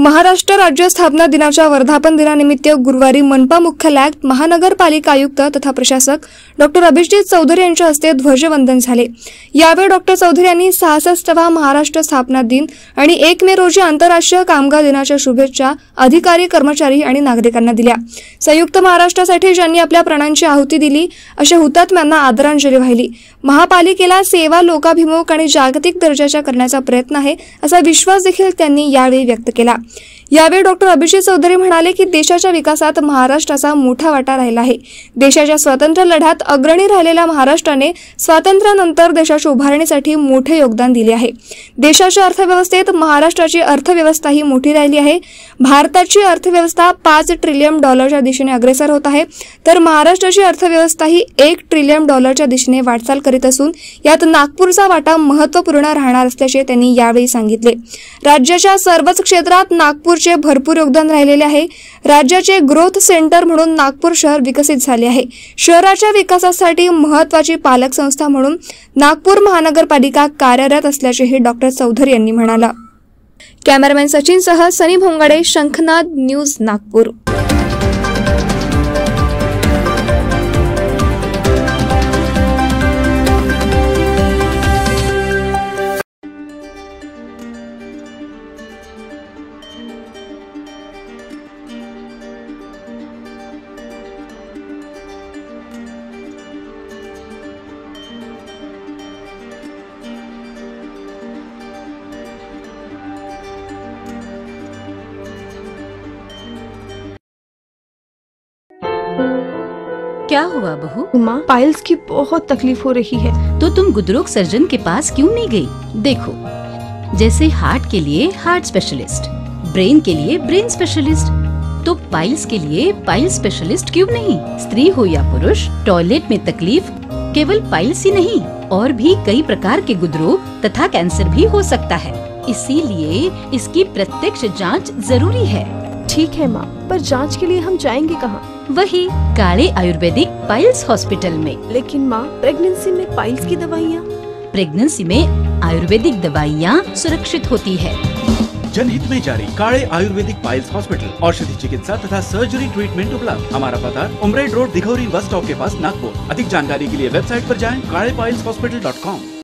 महाराष्ट्र राज्य स्थापना दिनाच्या वर्धापन दिनानिमित्त गुरुवारी मनपा मुख्यालयात महानगरपालिका आयुक्त तथा प्रशासक डॉक्टर अभिजित चौधरी यांच्या हस्ते ध्वजवंदन झाले। यावेळी डॉक्टर चौधरी यांनी 66वा महाराष्ट्र स्थापना दिन आणि 1 मे रोजी आंतरराष्ट्रीय कामगार दिनाच्या शुभेच्छा अधिकारी, कर्मचारी आणि नागरिकांना दिल्या। संयुक्त महाराष्ट्रासाठी ज्यांनी आपल्या प्राणांची आहुती दिली अशा हुतात्म्यांना आदरांजली वाहिली। महापालिकेला सेवा लोकाभिमुख आणि जागतिक दर्जाच्या करण्याचा प्रयत्न आहे असा विश्वास देखील त्यांनी यावेळी व्यक्त केला। यावेळी डॉक्टर अभिजित चौधरी म्हणाले की देशाच्या विकासात महाराष्ट्राचा मोठा वाटा राहिला आहे। देशाच्या स्वातंत्र्य लढ्यात अग्रणी राहिलेल्या महाराष्ट्राने स्वातंत्र्यानंतर देशाच्या उभारणीसाठी मोठे योगदान दिले आहे। देशाच्या अर्थव्यवस्थेत महाराष्ट्राची अर्थव्यवस्थाही मोठी राहिली आहे। भारताची अर्थव्यवस्था $5 ट्रिलियन दिशेने अग्रेसर होत आहे, तर महाराष्ट्राची अर्थव्यवस्थाही $1 ट्रिलियन दिशेने वाटचाल करीत असून यात नागपूरचा वाटा महत्त्वपूर्ण राहणार असल्याचे त्यांनी यावेळी सांगितले। राज्याच्या सर्वच क्षेत्रात नागपूरचे भरपूर योगदान राहिलेले आहे। राज्याचे ग्रोथ सेंटर म्हणून नागपूर शहर विकसित झाले आहे। शहराच्या विकासासाठी महत्त्वाची पालक संस्था म्हणून नागपूर महानगरपालिका कार्यरत असल्याचेही डॉक्टर चौधरी यांनी म्हणाला। कॅमेरामॅन सचिन सह सनी भोंगाडे, शंखनाद न्यूज, नागपूर। क्या हुआ बहू? माँ, पाइल्स की बहुत तकलीफ हो रही है। तो तुम गुदरोग सर्जन के पास क्यों नहीं गई? देखो, जैसे हार्ट के लिए हार्ट स्पेशलिस्ट, ब्रेन के लिए ब्रेन स्पेशलिस्ट, तो पाइल्स के लिए पाइल्स स्पेशलिस्ट क्यों नहीं? स्त्री हो या पुरुष, टॉयलेट में तकलीफ केवल पाइल्स ही नहीं और भी कई प्रकार के गुदरोग तथा कैंसर भी हो सकता है। इसीलिए इसकी प्रत्यक्ष जांच जरूरी है। ठीक है माँ, पर जांच के लिए हम जाएंगे कहाँ? वही काले आयुर्वेदिक पाइल्स हॉस्पिटल में। लेकिन माँ, प्रेगनेंसी में पाइल्स की दवाइयाँ? प्रेगनेंसी में आयुर्वेदिक दवाइयाँ सुरक्षित होती है। जनहित में जारी। काले आयुर्वेदिक पाइल्स हॉस्पिटल, औषधि चिकित्सा तथा सर्जरी ट्रीटमेंट उपलब्ध। हमारा पता उमरेड रोड, दिघौरी बस स्टॉप के पास, नागपुर। अधिक जानकारी के लिए वेबसाइट पर जाएं kalepileshhospital.com।